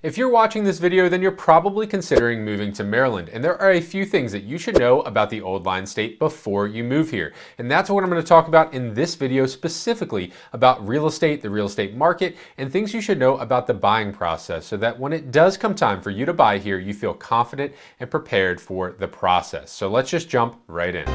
If you're watching this video, then you're probably considering moving to Maryland, and there are a few things that you should know about the old line state before you move here. And that's what I'm going to talk about in this video, specifically about real estate, the real estate market, and things you should know about the buying process so that when it does come time for you to buy here, you feel confident and prepared for the process. So let's just jump right in.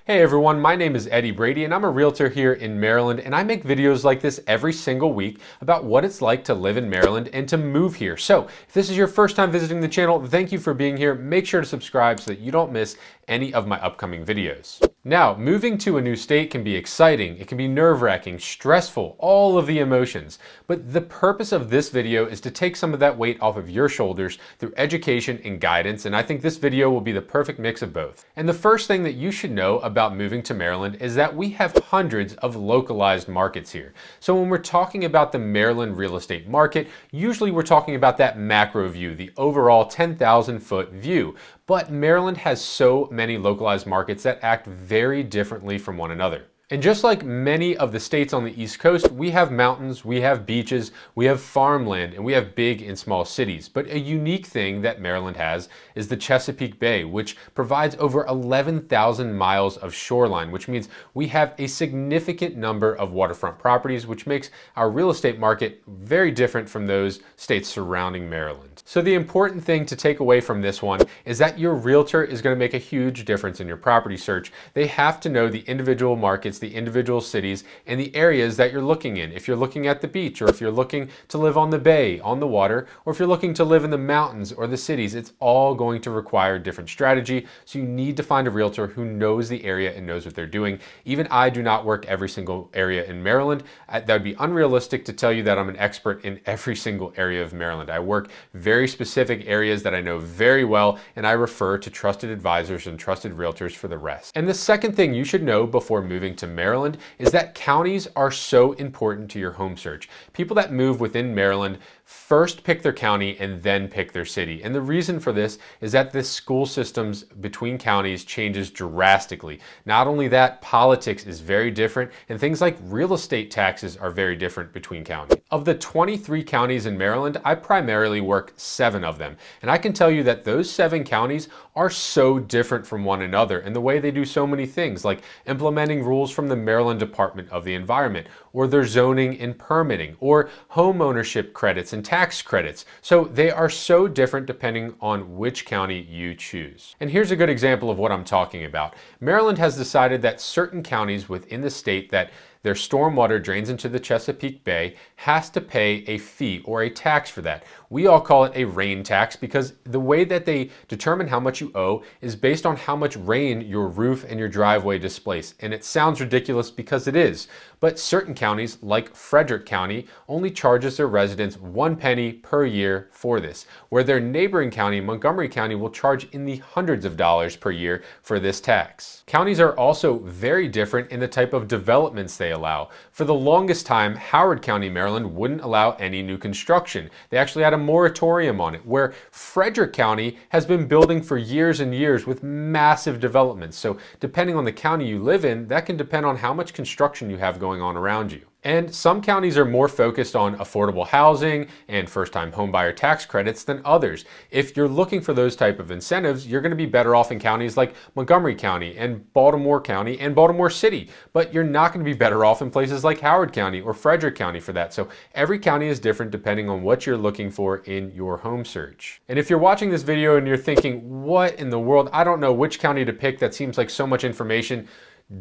Hey everyone, my name is Brady and I'm a realtor here in Maryland, and I make videos like this every single week about what it's like to live in Maryland and to move here. So if this is your first time visiting the channel, thank you for being here. Make sure to subscribe so that you don't miss any of my upcoming videos. Now, moving to a new state can be exciting, it can be nerve-wracking, stressful, all of the emotions. But the purpose of this video is to take some of that weight off of your shoulders through education and guidance, and I think this video will be the perfect mix of both. And the first thing that you should know about moving to Maryland is that we have hundreds of localized markets here. So when we're talking about the Maryland real estate market, usually we're talking about that macro view, the overall 10,000 foot view. But Maryland has so many localized markets that act very differently from one another. And just like many of the states on the East Coast, we have mountains, we have beaches, we have farmland, and we have big and small cities. But a unique thing that Maryland has is the Chesapeake Bay, which provides over 11,000 miles of shoreline, which means we have a significant number of waterfront properties, which makes our real estate market very different from those states surrounding Maryland. So the important thing to take away from this one is that your realtor is going to make a huge difference in your property search. They have to know the individual markets, the individual cities, and the areas that you're looking in. If you're looking at the beach, or if you're looking to live on the bay, on the water, or if you're looking to live in the mountains or the cities, it's all going to require different strategy. So you need to find a realtor who knows the area and knows what they're doing. Even I do not work every single area in Maryland. That would be unrealistic to tell you that I'm an expert in every single area of Maryland. I work very specific areas that I know very well, and I refer to trusted advisors and trusted realtors for the rest. And the second thing you should know before moving to Maryland is that counties are so important to your home search. People that move within Maryland first pick their county and then pick their city. And the reason for this is that the school systems between counties changes drastically. Not only that, politics is very different, and things like real estate taxes are very different between counties. Of the 23 counties in Maryland, I primarily work 7 of them. And I can tell you that those 7 counties are so different from one another in the way they do so many things, like implementing rules from the Maryland Department of the Environment, or their zoning and permitting, or home ownership credits and tax credits. So they are so different depending on which county you choose. And here's a good example of what I'm talking about. Maryland has decided that certain counties within the state that their stormwater drains into the Chesapeake Bay has to pay a fee or a tax for that. We all call it a rain tax because the way that they determine how much you owe is based on how much rain your roof and your driveway displace. And it sounds ridiculous because it is, but certain counties like Frederick County only charges their residents 1 penny per year for this, where their neighboring county, Montgomery County, will charge in the hundreds of dollars per year for this tax. Counties are also very different in the type of developments they allow. For the longest time, Howard County, Maryland wouldn't allow any new construction. They actually had a moratorium on it, where Frederick County has been building for years and years with massive developments. So depending on the county you live in, that can depend on how much construction you have going on around you. And some counties are more focused on affordable housing and first-time homebuyer tax credits than others. If you're looking for those type of incentives, you're going to be better off in counties like Montgomery County and Baltimore County and Baltimore City, but you're not going to be better off in places like Howard County or Frederick County for that. So every county is different depending on what you're looking for in your home search. And if you're watching this video and you're thinking, what in the world? I don't know which county to pick. That seems like so much information.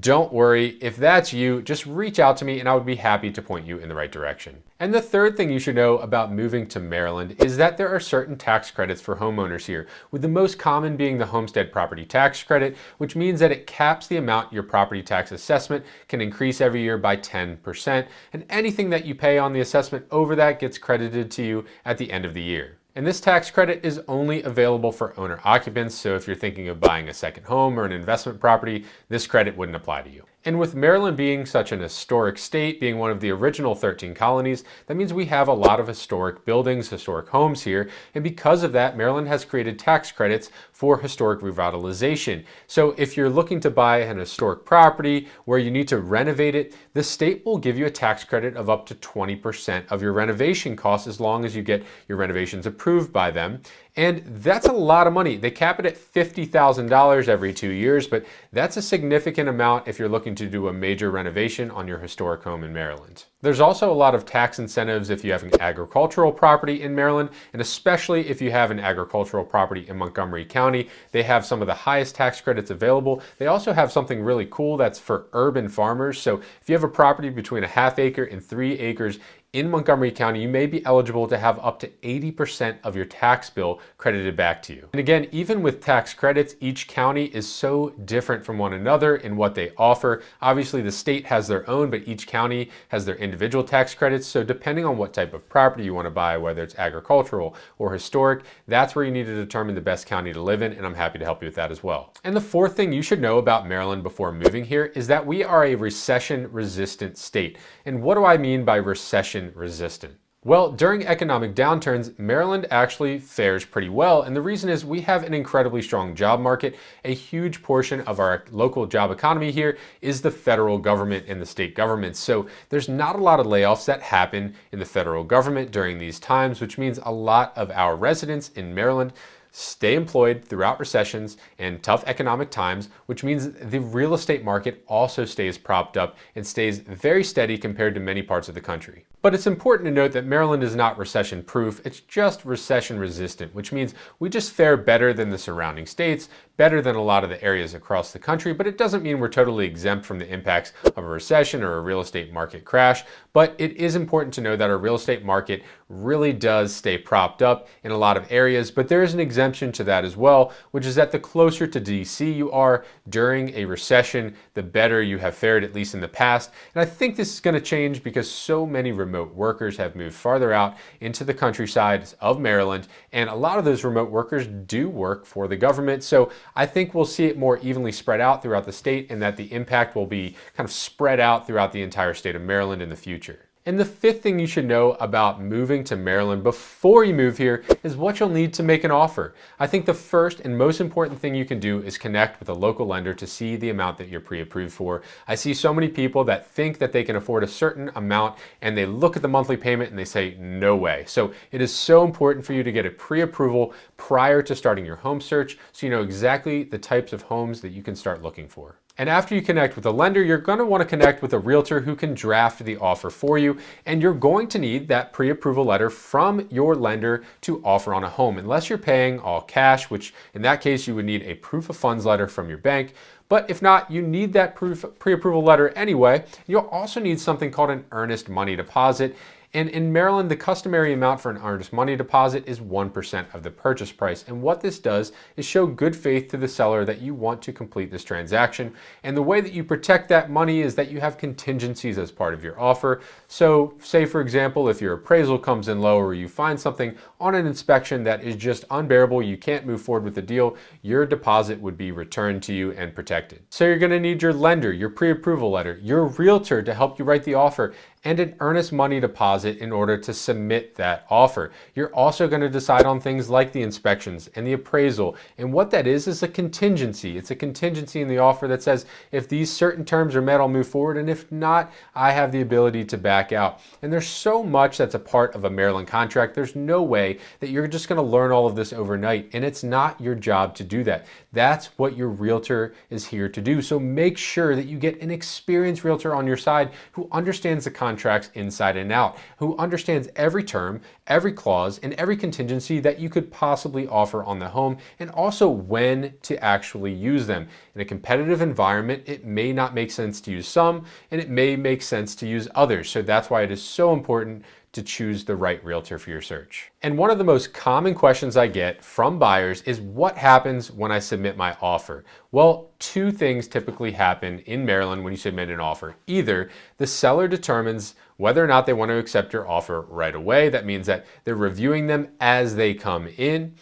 Don't worry, if that's you, just reach out to me and I would be happy to point you in the right direction. And the third thing you should know about moving to Maryland is that there are certain tax credits for homeowners here, with the most common being the homestead property tax credit, which means that it caps the amount your property tax assessment can increase every year by 10%, and anything that you pay on the assessment over that gets credited to you at the end of the year. And this tax credit is only available for owner occupants, so if you're thinking of buying a second home or an investment property, this credit wouldn't apply to you. And with Maryland being such an historic state, being one of the original 13 colonies, that means we have a lot of historic buildings, historic homes here. And because of that, Maryland has created tax credits for historic revitalization. So if you're looking to buy an historic property where you need to renovate it, the state will give you a tax credit of up to 20% of your renovation costs as long as you get your renovations approved by them. And that's a lot of money. They cap it at $50,000 every 2 years, but that's a significant amount if you're looking to do a major renovation on your historic home in Maryland. There's also a lot of tax incentives if you have an agricultural property in Maryland, and especially if you have an agricultural property in Montgomery County. They have some of the highest tax credits available. They also have something really cool that's for urban farmers. So if you have a property between a half acre and 3 acres in Montgomery County, you may be eligible to have up to 80% of your tax bill credited back to you. And again, even with tax credits, each county is so different from one another in what they offer. Obviously, the state has their own, but each county has their individual tax credits. So depending on what type of property you want to buy, whether it's agricultural or historic, that's where you need to determine the best county to live in, and I'm happy to help you with that as well. And the fourth thing you should know about Maryland before moving here is that we are a recession-resistant state. And what do I mean by recession resistant? Well, during economic downturns, Maryland actually fares pretty well. And the reason is we have an incredibly strong job market. A huge portion of our local job economy here is the federal government and the state government. So there's not a lot of layoffs that happen in the federal government during these times, which means a lot of our residents in Maryland stay employed throughout recessions and tough economic times, which means the real estate market also stays propped up and stays very steady compared to many parts of the country. But it's important to note that Maryland is not recession proof, it's just recession resistant, which means we just fare better than the surrounding states, better than a lot of the areas across the country, but it doesn't mean we're totally exempt from the impacts of a recession or a real estate market crash. But it is important to know that our real estate market really does stay propped up in a lot of areas, but there is an exemption to that as well, which is that the closer to DC you are during a recession, the better you have fared, at least in the past. And I think this is going to change because so many remote workers have moved farther out into the countryside of Maryland, and a lot of those remote workers do work for the government. So I think we'll see it more evenly spread out throughout the state, and that the impact will be kind of spread out throughout the entire state of Maryland in the future. And the fifth thing you should know about moving to Maryland before you move here is what you'll need to make an offer. I think the first and most important thing you can do is connect with a local lender to see the amount that you're pre-approved for. I see so many people that think that they can afford a certain amount and they look at the monthly payment and they say, no way. So it is so important for you to get a pre-approval prior to starting your home search so you know exactly the types of homes that you can start looking for. And after you connect with a lender, you're going to want to connect with a realtor who can draft the offer for you. And you're going to need that pre-approval letter from your lender to offer on a home, unless you're paying all cash, which in that case, you would need a proof of funds letter from your bank. But if not, you need that pre-approval letter anyway. You'll also need something called an earnest money deposit. And in Maryland, the customary amount for an earnest money deposit is 1% of the purchase price. And what this does is show good faith to the seller that you want to complete this transaction. And the way that you protect that money is that you have contingencies as part of your offer. So say, for example, if your appraisal comes in low or you find something on an inspection that is just unbearable, you can't move forward with the deal, your deposit would be returned to you and protected. So you're going to need your lender, your pre-approval letter, your realtor to help you write the offer, and an earnest money deposit in order to submit that offer. You're also going to decide on things like the inspections and the appraisal. And what that is a contingency. It's a contingency in the offer that says, if these certain terms are met, I'll move forward. And if not, I have the ability to back out. And there's so much that's a part of a Maryland contract. There's no way that you're just going to learn all of this overnight. And it's not your job to do that. That's what your realtor is here to do. So make sure that you get an experienced realtor on your side who understands the contracts inside and out, who understands every term, every clause, and every contingency that you could possibly offer on the home, and also when to actually use them. In a competitive environment, it may not make sense to use some, and it may make sense to use others. So that's why it is so important to choose the right realtor for your search. And one of the most common questions I get from buyers is, what happens when I submit my offer? Well, two things typically happen in Maryland when you submit an offer. Either the seller determines whether or not they want to accept your offer right away. That means that they're reviewing them as they come in.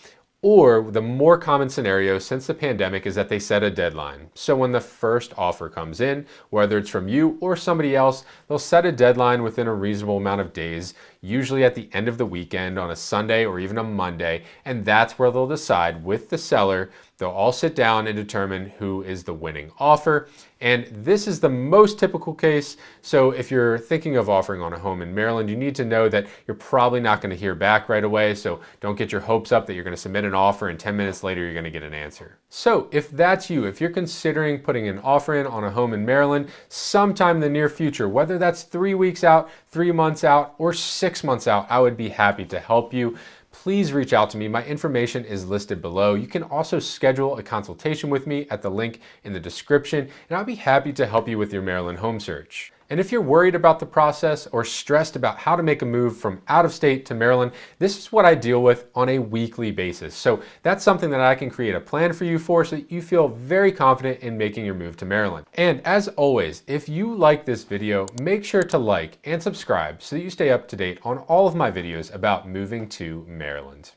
Or the more common scenario since the pandemic is that they set a deadline. So when the first offer comes in, whether it's from you or somebody else, they'll set a deadline within a reasonable amount of days, usually at the end of the weekend on a Sunday or even a Monday, and that's where they'll decide with the seller. They'll all sit down and determine who is the winning offer. And this is the most typical case. So if you're thinking of offering on a home in Maryland, you need to know that you're probably not going to hear back right away. So don't get your hopes up that you're going to submit an offer and 10 minutes later you're going to get an answer. So if that's you, if you're considering putting an offer in on a home in Maryland sometime in the near future, whether that's 3 weeks out, 3 months out, or 6 months out, I would be happy to help you. Please reach out to me. My information is listed below. You can also schedule a consultation with me at the link in the description, and I'll be happy to help you with your Maryland home search. And if you're worried about the process or stressed about how to make a move from out of state to Maryland, this is what I deal with on a weekly basis. So that's something that I can create a plan for you for so that you feel very confident in making your move to Maryland. And as always, if you like this video, make sure to like and subscribe so that you stay up to date on all of my videos about moving to Maryland.